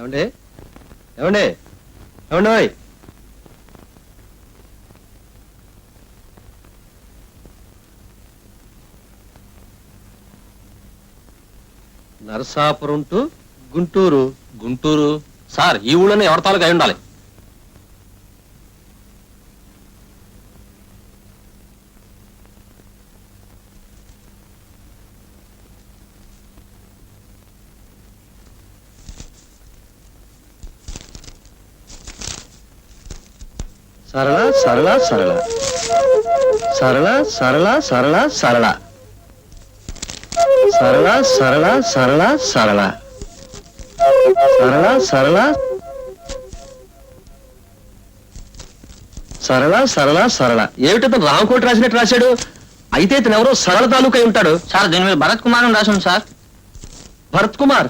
ఏమండి ఏమండి ఏమండి నరసాపురం టు గుంటూరు. గుంటూరు సార్, ఈ ఊళ్ళోనే ఎవరి తాలూకు అయి ఉండాలి. సరళ సరళ సరళ సరళ సరళ సరళ సరళ సరళ సరళ సరళ సరళ సరళ సరళ సరళ సరళ సరళ. ఏమిటో రామకోటి రాసినట్టు రాశాడు. అయితే ఇతను ఎవరో సరళ తాలూకా అయి ఉంటాడు. సార్ దీని మీద భరత్ కుమార్ అని రాసింది సార్. భరత్ కుమార్.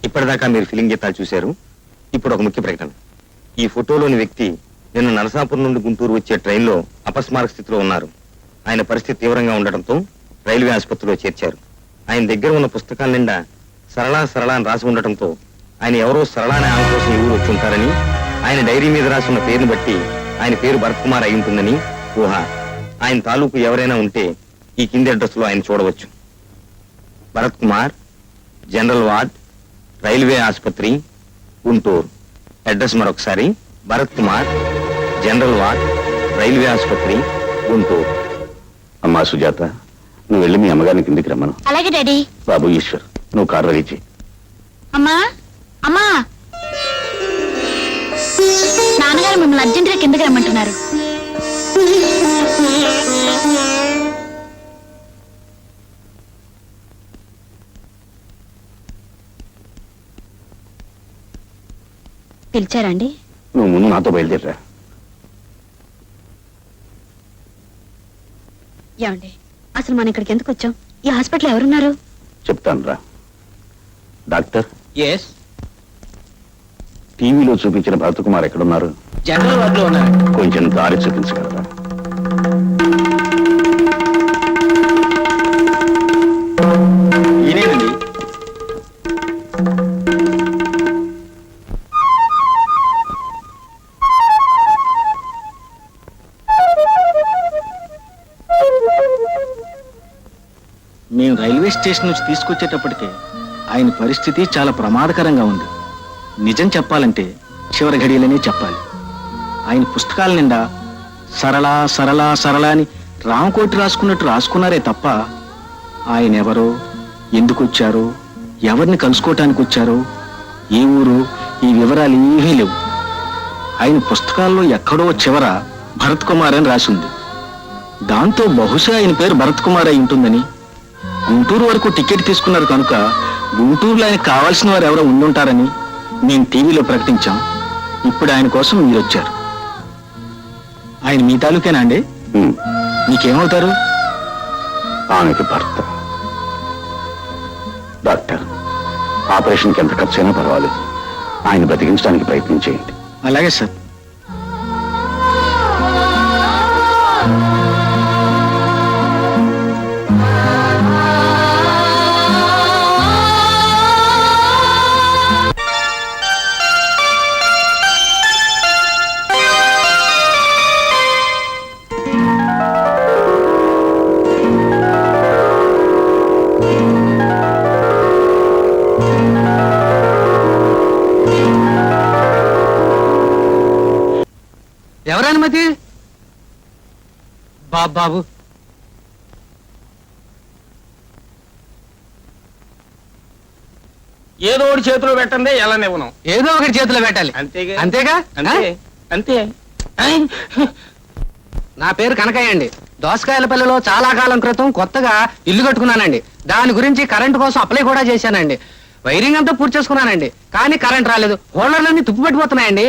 ఇప్పటిదాకా మీరు ఫిలిం గీతాలు చూశారు. ఇప్పుడు ఒక ముఖ్య ప్రకటన. ఈ ఫోటోలోని వ్యక్తి నిన్న నరసాపురం నుండి గుంటూరు వచ్చే ట్రైన్లో అపస్మారక స్థితిలో ఉన్నారు. ఆయన పరిస్థితి తీవ్రంగా ఉండటంతో రైల్వే ఆసుపత్రిలో చేర్చారు. ఆయన దగ్గర ఉన్న పుస్తకాల నిండా సరళా సరళ అని రాసి ఉండటంతో ఆయన ఎవరో సరళ అనే ఆమె కోసం ఈ ఊరు వచ్చి ఉంటారని, ఆయన డైరీ మీద రాసి ఉన్న పేరుని బట్టి ఆయన పేరు భరత్ కుమార్ అయి ఉంటుందని ఊహ. ఆయన తాలూకు ఎవరైనా ఉంటే ఈ కింది అడ్రస్ లో ఆయన చూడవచ్చు. Bharat Kumar, general ward, railway ఆసుపత్రి, గుంటూరు. అడ్రస్ మరొకసారి, Bharat Kumar, general ward, railway ఆసుపత్రి, గుంటూరు. అమ్మా సుజాత, నువ్వు వెళ్ళి మీ అమ్మగారిని కిందికి రమ్మను. అలాగే డాడీ. బాబు ఈశ్వర్, నువ్వు కారు రెడీ చేయి. అమ్మా అమ్మా, నాన్నగారు మిమ్మల్ని అర్జెంటుగా కిందకి రమ్మంటున్నారు. పిలిచారండి? నువ్వు ముందు నాతో బయలుదేరరా. ఏమండి, అసలు మనం ఇక్కడికి ఎందుకు వచ్చాం? ఈ హాస్పిటల్ ఎవరున్నారు? చెప్తాను రా. డాక్టర్, ఎస్, టీవీలో చూపించిన భరత్ కుమార్ ఎక్కడున్నారు? జనరల్ వార్డ్ లో ఉన్నారు. కొంచెం దారి చూపించగలరా? ఈయనేనండి. మేము రైల్వే స్టేషన్ నుంచి తీసుకొచ్చేటప్పటికే ఆయన పరిస్థితి చాలా ప్రమాదకరంగా ఉంది. నిజం చెప్పాలంటే చివరి ఘడియలనే చెప్పాలి. ఆయన పుస్తకాల నిండా సరళ సరళ సరళ అని రామకోటి రాసుకున్నట్టు రాసుకున్నారే తప్ప ఆయన ఎవరో, ఎందుకు వచ్చారో, ఎవరిని కలుసుకోవటానికి వచ్చారో, ఏ ఊరు, ఈ వివరాలు ఏమీ లేవు. ఆయన పుస్తకాల్లో ఎక్కడో చివర భరత్ కుమార్ అని రాసింది. దాంతో బహుశా ఆయన పేరు భరత్ కుమార్ అయి ఉంటుందని, గుంటూరు వరకు టికెట్ తీసుకున్నారు కనుక గుంటూరులో ఆయనకు కావాల్సిన వారు ఎవరో ఉండుంటారని మేము టీవీలో ప్రకటించాం. ఇప్పుడు ఆయన కోసం మీరు వచ్చారు. ఆయన మీ తాలూకేనా అండి? మీకేమవుతారు? ఆమెకి భర్త. డాక్టర్, ఆపరేషన్కి ఎంత ఖర్చు అయినా పర్వాలేదు, ఆయన బ్రతికించడానికి ప్రయత్నం చేయండి. అలాగే సార్. ఎవరనుమతి? బాబు ఏదో ఒకటి చేతిలో పెట్టండి, ఎలా ఇవ్వను. ఏదో ఒకటి చేతిలో పెట్టాలి. అంతేగా అంతేగా? అంతే అంతే. నా పేరు కనకయ్య అండి. దోసకాయలపల్లిలో చాలా కాలం క్రితం కొత్తగా ఇల్లు కట్టుకున్నానండి. దాని గురించి కరెంటు కోసం అప్లై కూడా చేశానండి. వైరింగ్ అంతా పూర్తి చేసుకున్నానండి. కానీ కరెంట్ రాలేదు. హోల్డర్లన్నీ తుప్పు పెట్టిపోతున్నాయండి.